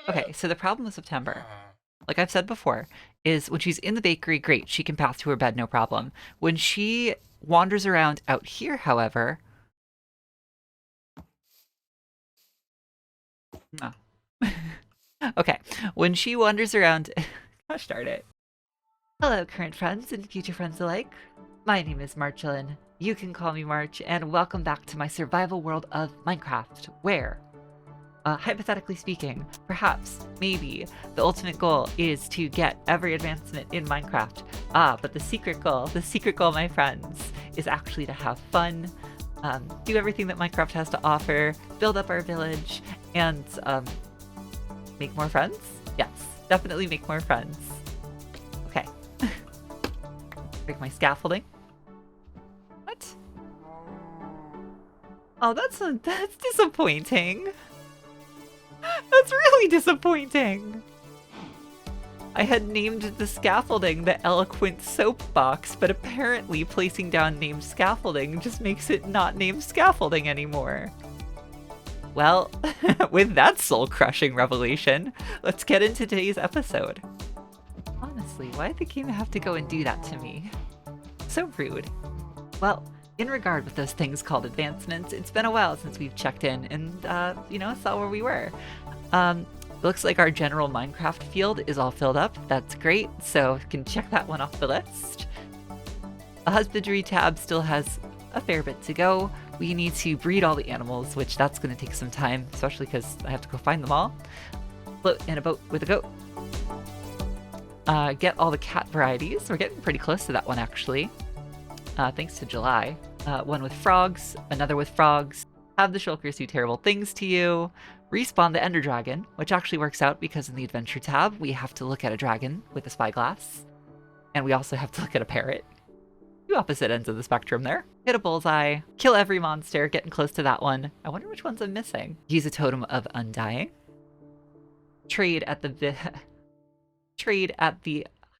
Okay, so the problem with September, like I've said before, is when she's in the bakery, great, she can path to her bed, no problem. When she wanders around out here, however, no. Okay, when she wanders around, gosh darn it. Hello, current friends and future friends alike. My name is Marchalan. You can call me March, and welcome back to my survival world of Minecraft, where, hypothetically speaking, perhaps, maybe, the ultimate goal is to get every advancement in Minecraft. But the secret goal, my friends, is actually to have fun, do everything that Minecraft has to offer, build up our village, and make more friends? Yes, definitely make more friends. Okay. Break my scaffolding. What? Oh, that's disappointing. That's really disappointing. I had named the scaffolding the eloquent soapbox, but apparently placing down named scaffolding just makes it not named scaffolding anymore. Well, with that soul-crushing revelation, let's get into today's episode. Honestly, why did the game have to go and do that to me? So rude. Well, in regard with those things called advancements, it's been a while since we've checked in and, saw where we were. Looks like our general Minecraft field is all filled up. That's great, so we can check that one off the list. The husbandry tab still has a fair bit to go. We need to breed all the animals, which that's going to take some time, especially because I have to go find them all. Float in a boat with a goat. Get all the cat varieties. We're getting pretty close to that one, actually. Thanks to July. One with frogs, another with frogs. Have the shulkers do terrible things to you. Respawn the ender dragon, which actually works out because in the adventure tab, we have to look at a dragon with a spyglass. And we also have to look at a parrot. Two opposite ends of the spectrum there. Hit a bullseye, kill every monster, getting close to that one. I wonder which ones I'm missing. Use a totem of undying. Trade at the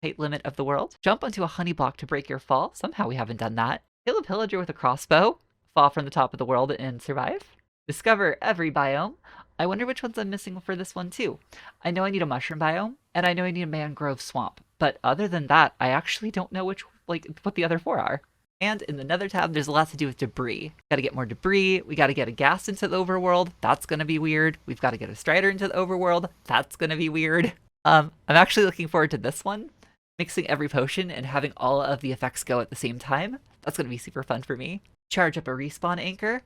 height limit of the world. Jump onto a honey block to break your fall. Somehow we haven't done that. Kill a pillager with a crossbow. Fall from the top of the world and survive. Discover every biome. I wonder which ones I'm missing for this one too. I know I need a mushroom biome, and I know I need a mangrove swamp. But other than that, I actually don't know what the other four are. And in the nether tab, there's a lot to do with debris. Gotta get more debris. We gotta get a ghast into the overworld. That's gonna be weird. We've gotta get a strider into the overworld. That's gonna be weird. I'm actually looking forward to this one. Mixing every potion and having all of the effects go at the same time. That's gonna be super fun for me. Charge up a respawn anchor.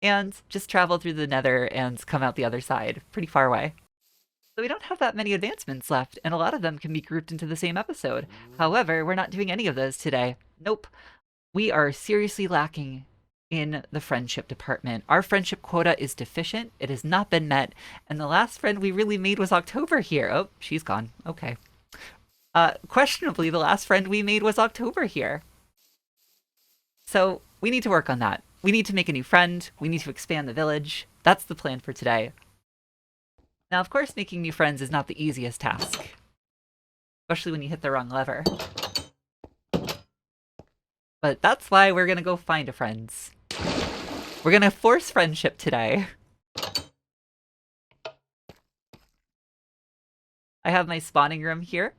And just travel through the nether and come out the other side, pretty far away. So we don't have that many advancements left, and a lot of them can be grouped into the same episode. However, we're not doing any of those today. Nope. We are seriously lacking in the friendship department. Our friendship quota is deficient, it has not been met, and the last friend we really made was October here. Oh, she's gone. Okay. Questionably, the last friend we made was October here. So we need to work on that. We need to make a new friend. We need to expand the village. That's the plan for today. Now, of course, making new friends is not the easiest task, especially when you hit the wrong lever. But that's why we're gonna go find a friends. We're gonna force friendship today. I have my spawning room here,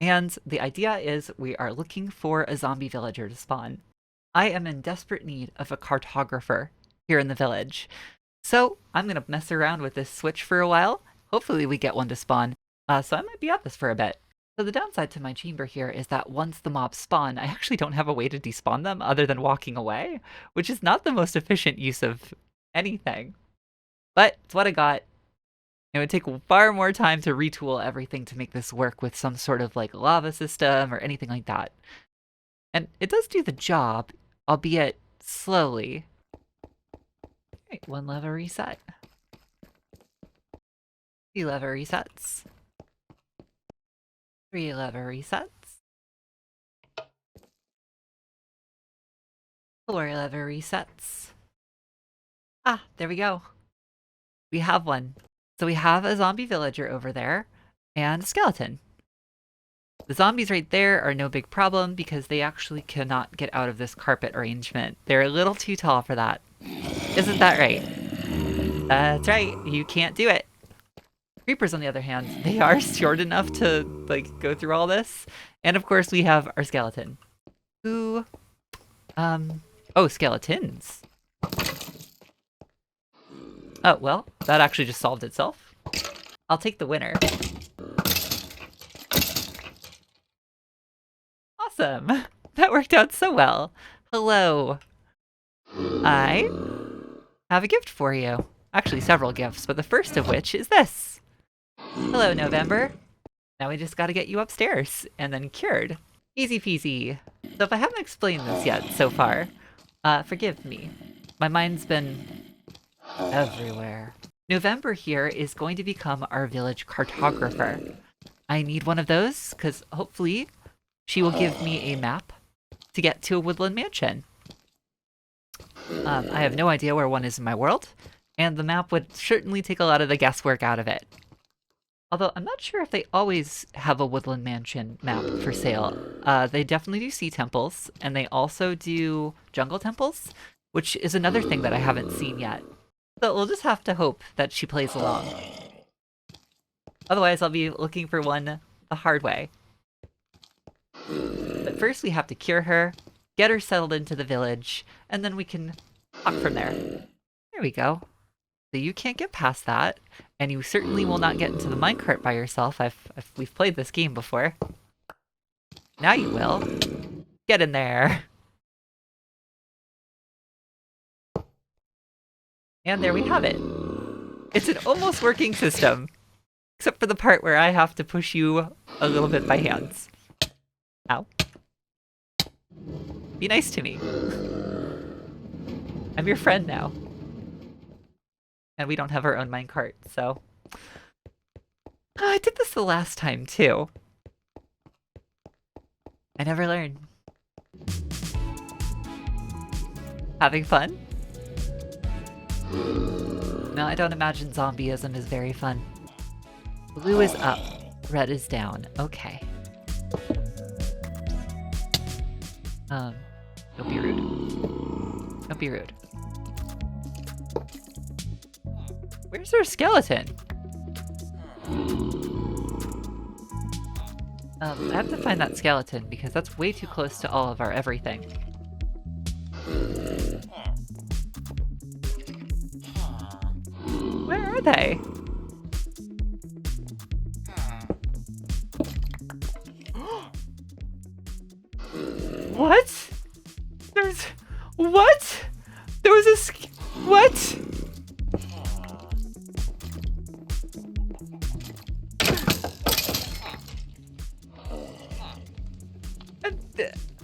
and the idea is we are looking for a zombie villager to spawn. I am in desperate need of a cartographer here in the village. So I'm going to mess around with this switch for a while. Hopefully we get one to spawn. So I might be at this for a bit. So the downside to my chamber here is that once the mobs spawn, I actually don't have a way to despawn them other than walking away, which is not the most efficient use of anything. But it's what I got. It would take far more time to retool everything to make this work with some sort of lava system or anything like that. And it does do the job, albeit slowly. Okay, one lever reset. 2 lever resets. 3 lever resets. 4 lever resets. Ah, there we go. We have one. So we have a zombie villager over there and a skeleton. The zombies right there are no big problem because they actually cannot get out of this carpet arrangement. They're a little too tall for that. Isn't that right? That's right, you can't do it. Creepers, on the other hand, they are short enough to, like, go through all this. And of course, we have our skeleton. Who, oh, skeletons. Oh, well, that actually just solved itself. I'll take the winner. Awesome. That worked out so well. Hello. I have a gift for you. Actually, several gifts, but the first of which is this. Hello, November. Now we just gotta get you upstairs, and then cured. Easy peasy. So if I haven't explained this yet so far, forgive me. My mind's been everywhere. November here is going to become our village cartographer. I need one of those, because hopefully she will give me a map to get to a woodland mansion. I have no idea where one is in my world, and the map would certainly take a lot of the guesswork out of it. Although I'm not sure if they always have a woodland mansion map for sale. They definitely do sea temples, and they also do jungle temples, which is another thing that I haven't seen yet. So we'll just have to hope that she plays along. Otherwise, I'll be looking for one the hard way. But first we have to cure her, get her settled into the village, and then we can talk from there. There we go. So you can't get past that, and you certainly will not get into the minecart by yourself. We've played this game before. Now you will. Get in there. And there we have it. It's an almost working system, except for the part where I have to push you a little bit by hands. Ow. Be nice to me. I'm your friend now. And we don't have our own minecart, so... I did this the last time, too. I never learn. Having fun? No, I don't imagine zombieism is very fun. Blue is up, red is down. Okay. Don't be rude. Don't be rude. Where's our skeleton? I have to find that skeleton because that's way too close to all of our everything. Where are they? What? What? There was a what?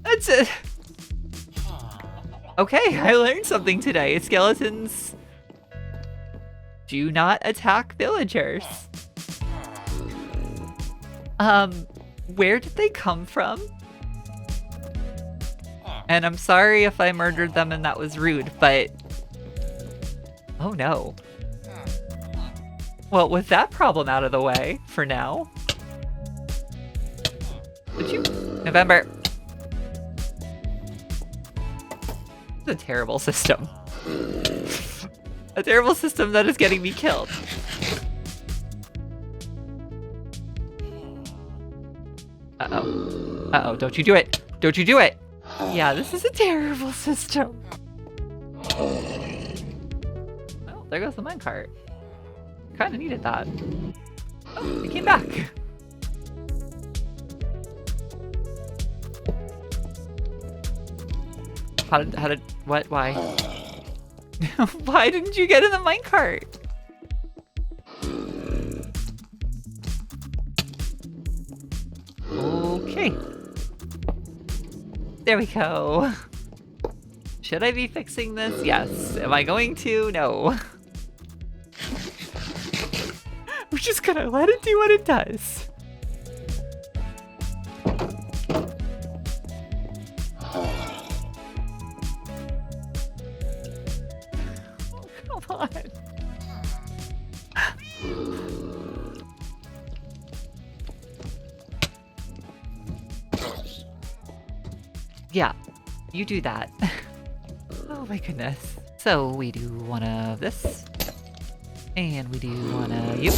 That's it. Okay, I learned something today. Skeletons do not attack villagers. Where did they come from? And I'm sorry if I murdered them and that was rude, but... Oh no. Well, with that problem out of the way, for now... Did you... November. It's a terrible system. A terrible system that is getting me killed. Uh-oh. Uh-oh, don't you do it! Don't you do it! Yeah, this is a terrible system. Well, there goes the minecart. Kinda needed that. Oh, it came back. How did, what, why? Why didn't you get in the minecart? Okay. There we go. Should I be fixing this? Yes. Am I going to? No. We're just gonna let it do what it does. Oh, come on. Yeah, you do that. Oh my goodness. So we do one of this. And we do one of you.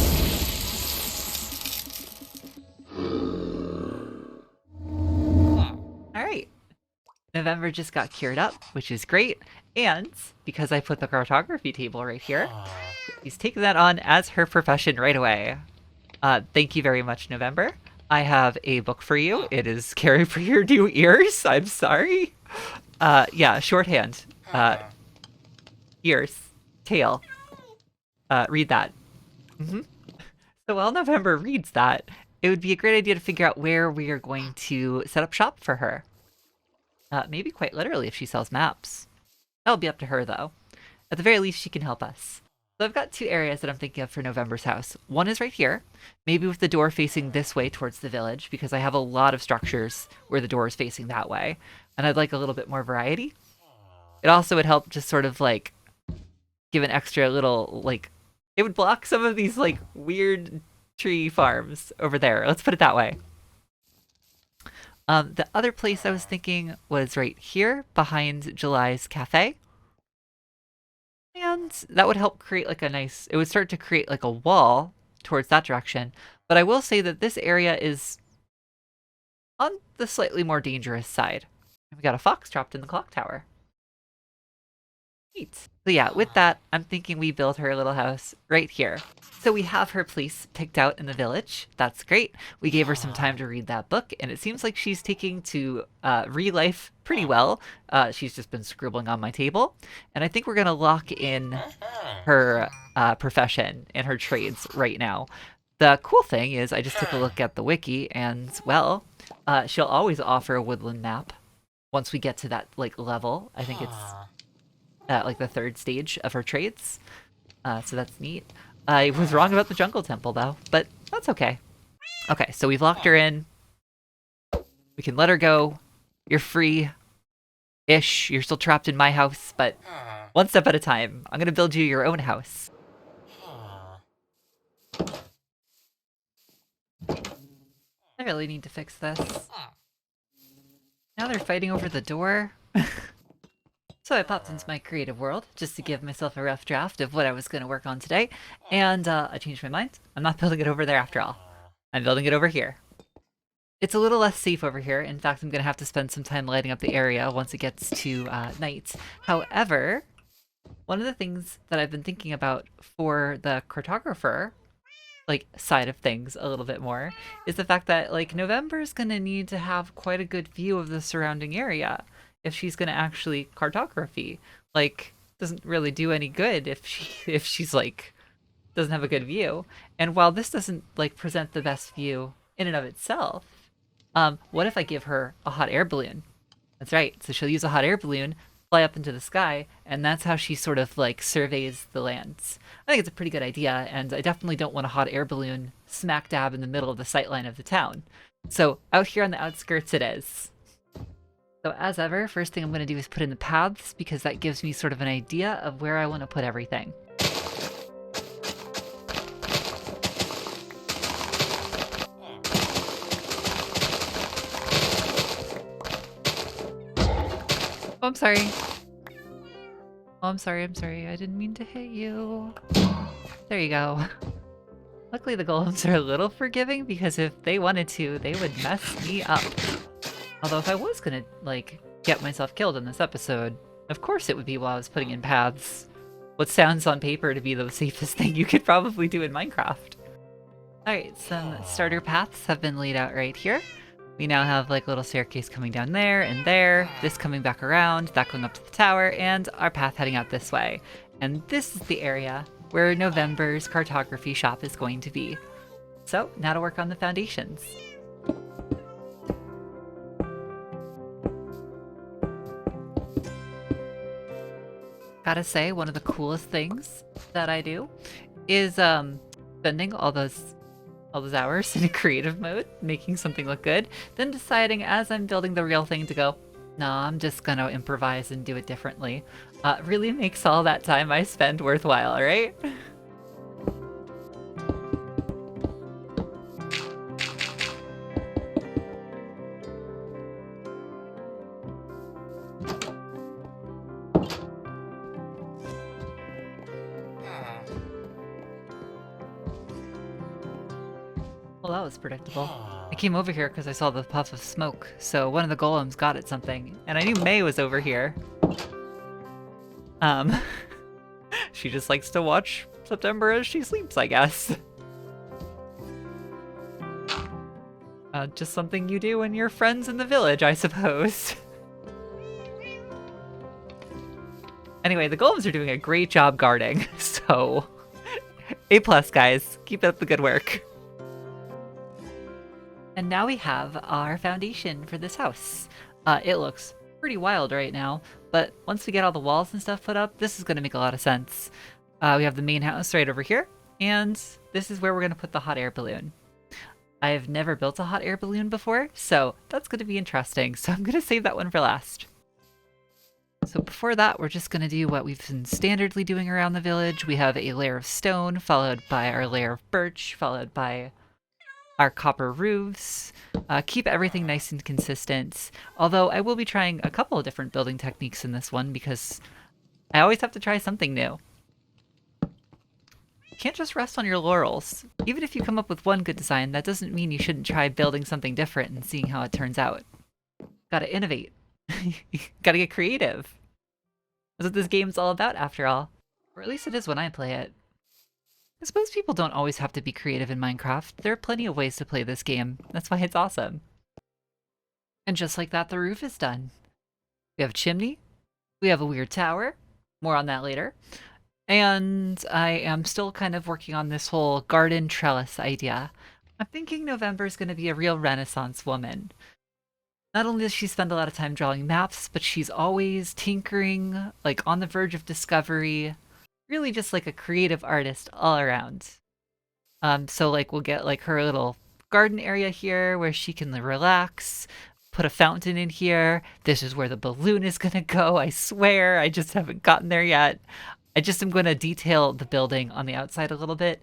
November just got cured up, which is great. And because I put the cartography table right here, she's taken that on as her profession right away. Thank you very much, November. I have a book for you. It is Caring for Your New Ears. I'm sorry. Yeah, shorthand. Ears. Tail. Read that. So while November reads that, it would be a great idea to figure out where we are going to set up shop for her. Maybe quite literally if she sells maps. That'll be up to her, though. At the very least, she can help us. So I've got two areas that I'm thinking of for November's house. One is right here, maybe with the door facing this way towards the village, because I have a lot of structures where the door is facing that way, and I'd like a little bit more variety. It also would help just sort of like give an extra little, like, it would block some of these like weird tree farms over there. Let's put it that way. The other place I was thinking was right here behind July's cafe. And that would help create like a nice, it would start to create like a wall towards that direction. But I will say that this area is on the slightly more dangerous side. We got a fox trapped in the clock tower. Neat. So yeah, with that, I'm thinking we build her a little house right here. So we have her place picked out in the village. That's great. We gave her some time to read that book, and it seems like she's taking to re-life pretty well. She's just been scribbling on my table. And I think we're going to lock in her profession and her trades right now. The cool thing is I just took a look at the wiki, and, well, she'll always offer a woodland map once we get to that like level. I think it's like the third stage of her trades. So that's neat. I was wrong about the jungle temple though, but that's okay. Okay, so we've locked her in. We can let her go. You're free-ish. You're still trapped in my house, but one step at a time. I'm gonna build you your own house. I really need to fix this. Now they're fighting over the door. So I popped into my creative world just to give myself a rough draft of what I was going to work on today, and I changed my mind. I'm not building it over there after all. I'm building it over here. It's a little less safe over here. In fact, I'm going to have to spend some time lighting up the area once it gets to night. However, one of the things that I've been thinking about for the cartographer, like, side of things a little bit more, is the fact that, like, November's going to need to have quite a good view of the surrounding area if she's going to actually cartography. Like, doesn't really do any good if she's like doesn't have a good view. And while this doesn't like present the best view in and of itself, what if I give her a hot air balloon? That's right. So she'll use a hot air balloon, fly up into the sky, and that's how she sort of like surveys the lands. I think it's a pretty good idea, and I definitely don't want a hot air balloon smack dab in the middle of the sightline of the town. So out here on the outskirts it is. So as ever, first thing I'm going to do is put in the paths, because that gives me sort of an idea of where I want to put everything. Oh, I'm sorry. Oh, I'm sorry, I didn't mean to hit you. There you go. Luckily the golems are a little forgiving, because if they wanted to, they would mess me up. Although if I was gonna, like, get myself killed in this episode, of course it would be while I was putting in paths. What sounds on paper to be the safest thing you could probably do in Minecraft. Alright, some starter paths have been laid out right here. We now have, like, a little staircase coming down there and there, this coming back around, that going up to the tower, and our path heading out this way. And this is the area where November's cartography shop is going to be. So, now to work on the foundations. Gotta say, one of the coolest things that I do is spending all those hours in a creative mode, making something look good, then deciding as I'm building the real thing to go, no, I'm just gonna improvise and do it differently. Really makes all that time I spend worthwhile, right? Well, that was predictable. I came over here because I saw the puff of smoke, so one of the golems got at something, and I knew May was over here. She just likes to watch September as she sleeps, I guess. Just something you do when you're friends in the village, I suppose. Anyway, the golems are doing a great job guarding, so A+, guys. Keep up the good work. And now we have our foundation for this house. It looks pretty wild right now, but once we get all the walls and stuff put up, this is going to make a lot of sense. We have the main house right over here, and this is where we're going to put the hot air balloon. I've never built a hot air balloon before, so that's going to be interesting, so I'm going to save that one for last. So before that, we're just going to do what we've been standardly doing around the village. We have a layer of stone, followed by our layer of birch, followed by our copper roofs. Keep everything nice and consistent, although I will be trying a couple of different building techniques in this one because I always have to try something new. You can't just rest on your laurels. Even if you come up with one good design, that doesn't mean you shouldn't try building something different and seeing how it turns out. Gotta innovate. Gotta get creative. That's what this game's all about, after all. Or at least it is when I play it. I suppose people don't always have to be creative in Minecraft. There are plenty of ways to play this game. That's why it's awesome. And just like that, the roof is done. We have a chimney. We have a weird tower. More on that later. And I am still kind of working on this whole garden trellis idea. I'm thinking November is going to be a real Renaissance woman. Not only does she spend a lot of time drawing maps, but she's always tinkering, like on the verge of discovery. Really just like a creative artist all around. So like we'll get like her little garden area here where she can relax, put a fountain in here. This is where the balloon is gonna go, I swear. I just haven't gotten there yet. I just am gonna detail the building on the outside a little bit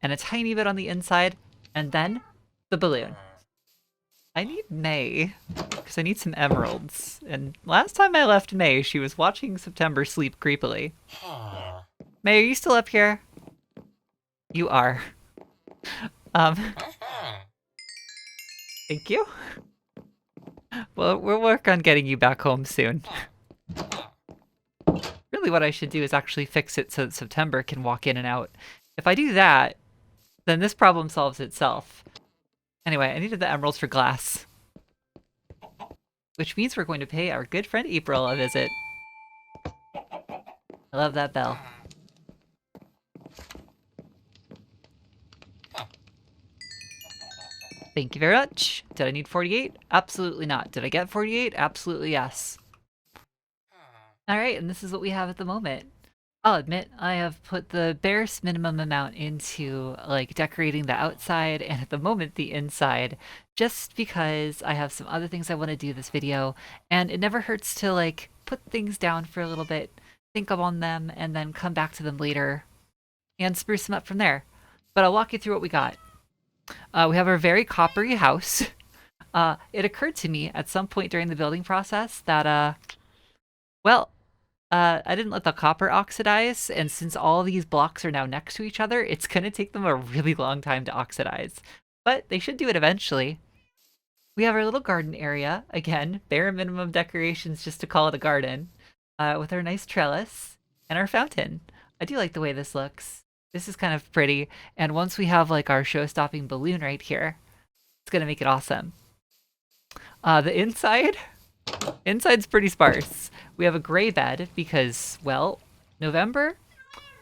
and a tiny bit on the inside, and then the balloon. I need May, because I need some emeralds. And last time I left May, she was watching September sleep creepily. May, are you still up here? You are. Thank you. Well, we'll work on getting you back home soon. Really what I should do is actually fix it so that September can walk in and out. If I do that, then this problem solves itself. Anyway, I needed the emeralds for glass. Which means we're going to pay our good friend April a visit. I love that bell. Thank you very much. Did I need 48? Absolutely not. Did I get 48? Absolutely yes. Alright, and this is what we have at the moment. I'll admit, I have put the barest minimum amount into, like, decorating the outside and at the moment the inside, just because I have some other things I want to do this video, and it never hurts to, like, put things down for a little bit, think on them, and then come back to them later, and spruce them up from there. But I'll walk you through what we got. We have our very coppery house. It occurred to me at some point during the building process that, well, I didn't let the copper oxidize, and since all these blocks are now next to each other, it's going to take them a really long time to oxidize. But they should do it eventually. We have our little garden area. Again, bare minimum decorations just to call it a garden. With our nice trellis and our fountain. I do like the way this looks. This is kind of pretty, and once we have like our show-stopping balloon right here, it's gonna make it awesome. The inside's pretty sparse. We have a gray bed because, well, November,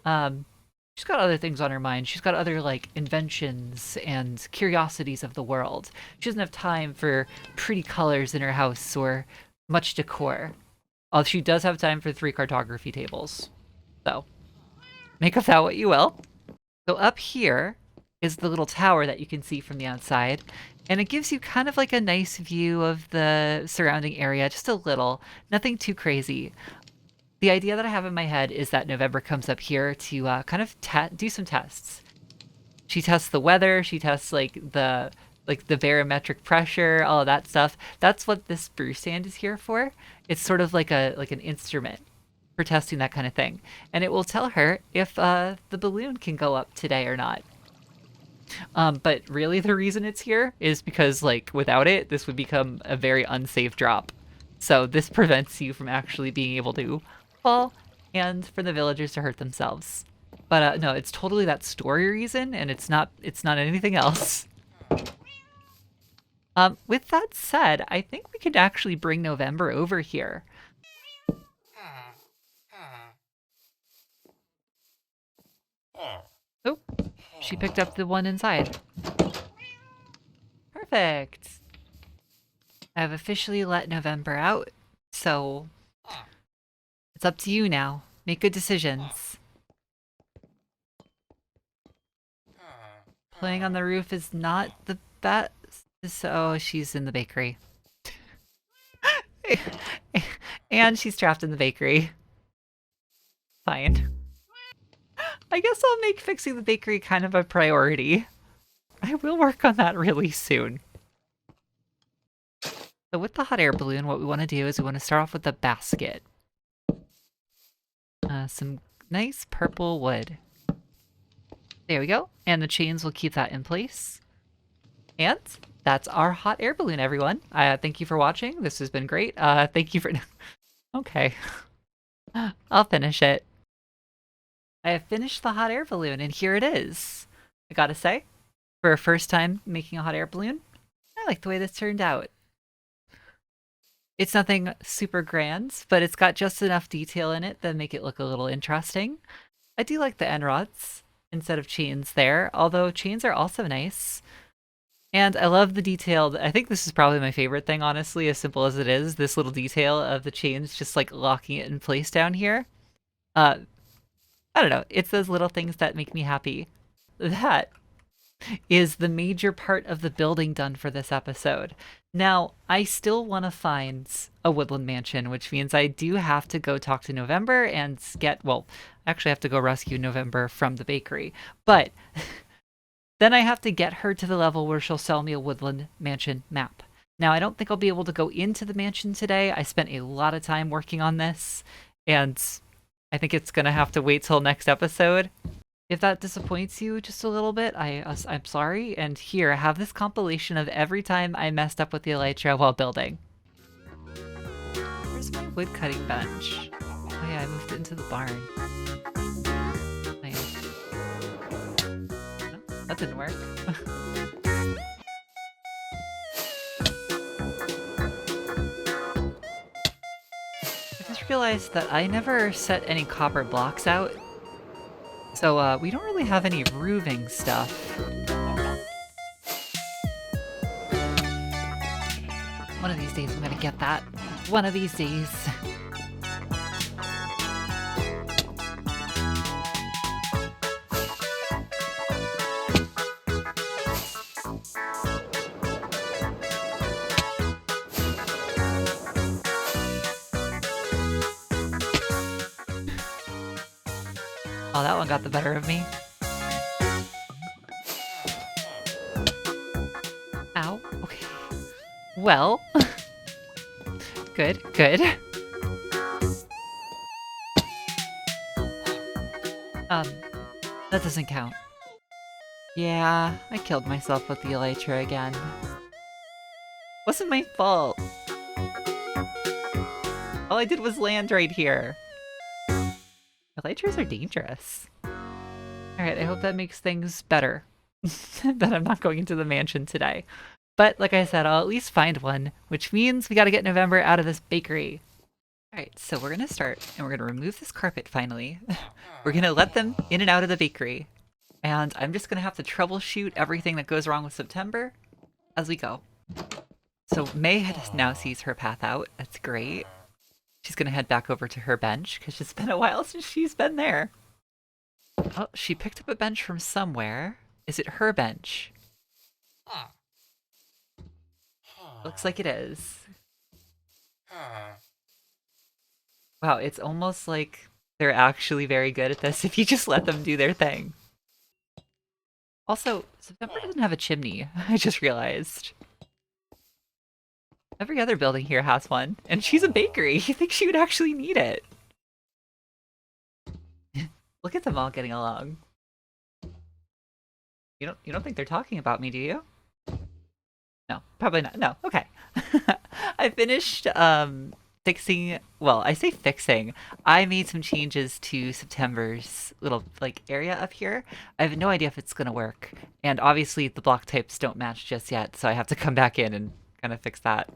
she's got other things on her mind. She's got other like inventions and curiosities of the world. She doesn't have time for pretty colors in her house or much decor. Although she does have time for 3 cartography tables. So, make of that what you will. So up here is the little tower that you can see from the outside, and it gives you kind of like a nice view of the surrounding area, just a little, nothing too crazy. The idea that I have in my head is that November comes up here to kind of do some tests. She tests the weather, she tests like the barometric pressure, all of that stuff. That's what this spruce stand is here for. It's sort of like an instrument for testing that kind of thing. And it will tell her if the balloon can go up today or not. But really the reason it's here is because, like, without it, this would become a very unsafe drop. So this prevents you from actually being able to fall and for the villagers to hurt themselves. But no, it's totally that story reason, and it's not anything else. With that said, I think we could actually bring November over here. Oh, she picked up the one inside. Perfect. I've officially let November out, so it's up to you now. Make good decisions. Playing on the roof is not the best. Oh, she's in the bakery. And she's trapped in the bakery. Fine. I guess I'll make fixing the bakery kind of a priority. I will work on that really soon. So with the hot air balloon, what we want to do is we want to start off with the basket. Some nice purple wood. There we go. And the chains will keep that in place. And that's our hot air balloon, everyone. Thank you for watching. This has been great. Thank you for... Okay. I'll finish it. I have finished the hot air balloon, and here it is. I gotta say, for a first time making a hot air balloon, I like the way this turned out. It's nothing super grand, but it's got just enough detail in it that make it look a little interesting. I do like the end rods instead of chains there, although chains are also nice. And I love the detailed, I think this is probably my favorite thing, honestly, as simple as it is, this little detail of the chains just like locking it in place down here. I don't know, it's those little things that make me happy. That is the major part of the building done for this episode. Now, I still want to find a woodland mansion, which means I do have to go talk to November and well, I actually have to go rescue November from the bakery. But then I have to get her to the level where she'll sell me a woodland mansion map. Now, I don't think I'll be able to go into the mansion today. I spent a lot of time working on this, and I think it's going to have to wait till next episode. If that disappoints you just a little bit, I'm sorry. And here, I have this compilation of every time I messed up with the elytra while building. Where's my wood cutting bench? Oh yeah, I moved it into the barn. Nice. No, that didn't work. I just realized that I never set any copper blocks out. So, we don't really have any roofing stuff. One of these days I'm gonna get that. One of these days. Oh, that one got the better of me. Ow. Okay. Well. Good, good. That doesn't count. Yeah, I killed myself with the elytra again. Wasn't my fault. All I did was land right here. Elytras are dangerous. Alright, I hope that makes things better. That I'm not going into the mansion today. But like I said, I'll at least find one, which means we gotta get November out of this bakery. Alright, so we're gonna start, and we're gonna remove this carpet finally. We're gonna let them in and out of the bakery. And I'm just gonna have to troubleshoot everything that goes wrong with September as we go. So May now sees her path out. That's great. She's gonna head back over to her bench, because it's been a while since she's been there. Oh, she picked up a bench from somewhere. Is it her bench? Looks like it is. Wow, it's almost like they're actually very good at this if you just let them do their thing. Also, September doesn't have a chimney, I just realized. Every other building here has one, and she's a bakery. You think she would actually need it? Look at them all getting along. You don't think they're talking about me, do you? No, probably not. No, okay. I finished fixing, well, I say fixing. I made some changes to September's little like area up here. I have no idea if it's gonna work. And obviously the block types don't match just yet, so I have to come back in and kind of fix that.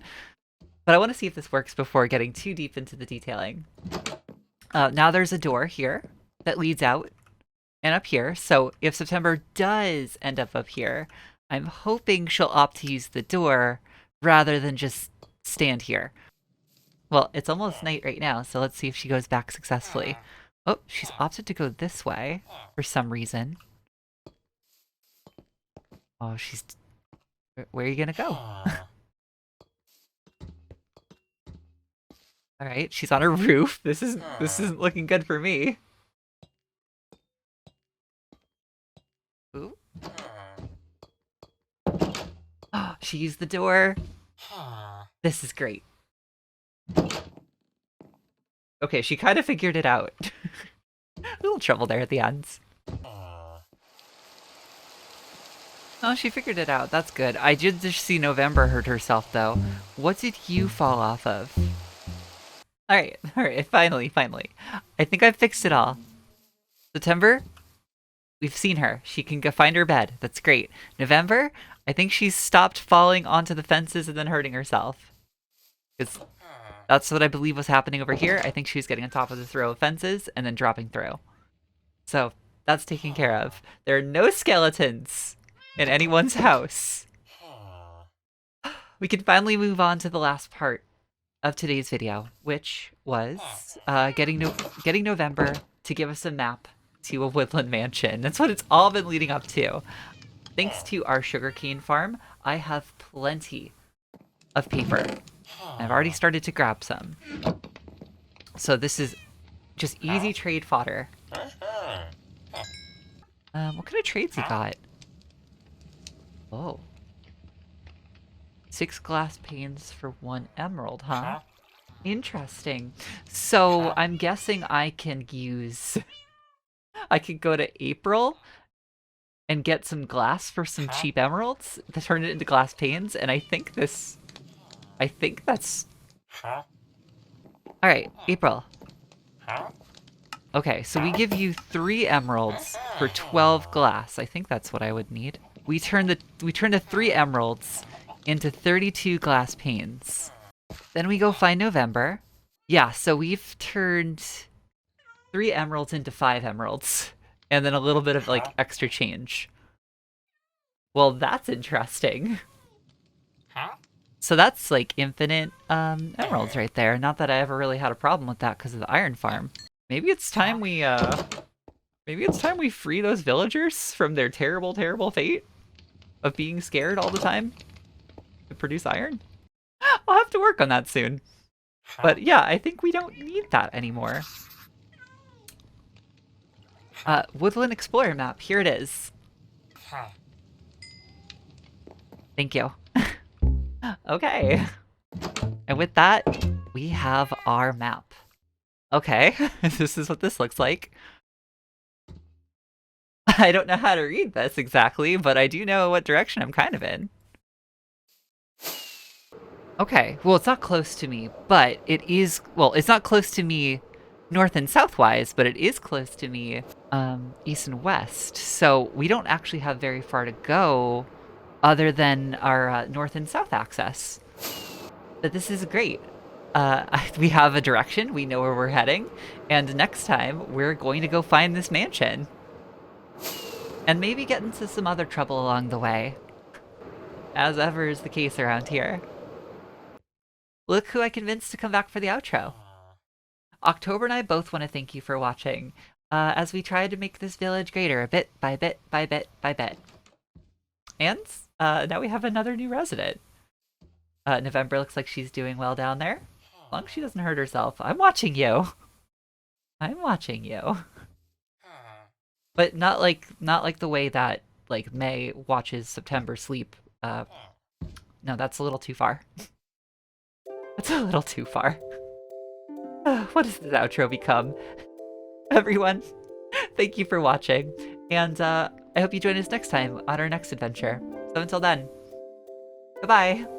But I want to see if this works before getting too deep into the detailing. Now there's a door here that leads out and up here. So if September does end up here, I'm hoping she'll opt to use the door rather than just stand here. Well, it's almost night right now, so let's see if she goes back successfully. Oh, she's opted to go this way for some reason. Oh, she's... Where are you gonna go? Alright, she's on a roof. This isn't looking good for me. Ooh. Oh, she used the door. This is great. Okay, she kind of figured it out. A little trouble there at the ends. Oh, she figured it out. That's good. I did just see November hurt herself, though. What did you fall off of? Alright, finally. I think I've fixed it all. September? We've seen her. She can go find her bed. That's great. November? I think she's stopped falling onto the fences and then hurting herself. Because that's what I believe was happening over here. I think she was getting on top of this row of fences and then dropping through. So, that's taken care of. There are no skeletons in anyone's house. We can finally move on to the last part of today's video, which was getting November to give us a map to a woodland mansion. That's what it's all been leading up to. Thanks to our sugarcane farm, I have plenty of paper. I've already started to grab some. So this is just easy trade fodder. What kind of trades you got? Oh. 6 glass panes for 1 emerald, huh? Interesting. So I'm guessing I can use... I could go to April and get some glass for some cheap emeralds to turn it into glass panes, and I think that's... Alright, April. Okay, so we give you 3 emeralds for 12 glass. I think that's what I would need. We turn the 3 emeralds into 32 glass panes. Then we go find November. Yeah, so we've turned 3 emeralds into 5 emeralds. And then a little bit of, like, extra change. Well, that's interesting. So that's, like, infinite emeralds right there. Not that I ever really had a problem with that because of the iron farm. Maybe it's time we, free those villagers from their terrible, terrible fate of being scared all the time to produce iron. I'll have to work on that soon. But yeah, I think we don't need that anymore. Woodland Explorer map, here it is. Thank you. Okay. And with that, we have our map. Okay, this is what this looks like. I don't know how to read this exactly, but I do know what direction I'm kind of in. Okay, well, it's not close to me, but it is... Well, it's not close to me north and south-wise, but it is close to me east and west. So we don't actually have very far to go other than our north and south access. But this is great. We have a direction, we know where we're heading, and next time we're going to go find this mansion. And maybe get into some other trouble along the way. As ever is the case around here. Look who I convinced to come back for the outro. October and I both want to thank you for watching, as we try to make this village greater, bit by bit by bit by bit. And now we have another new resident. November looks like she's doing well down there. As long as she doesn't hurt herself. I'm watching you. I'm watching you. But not like the way that like May watches September sleep. No, that's a little too far. That's a little too far. What does this outro become? Everyone, thank you for watching. And I I hope you join us next time on our next adventure. So until then, bye-bye!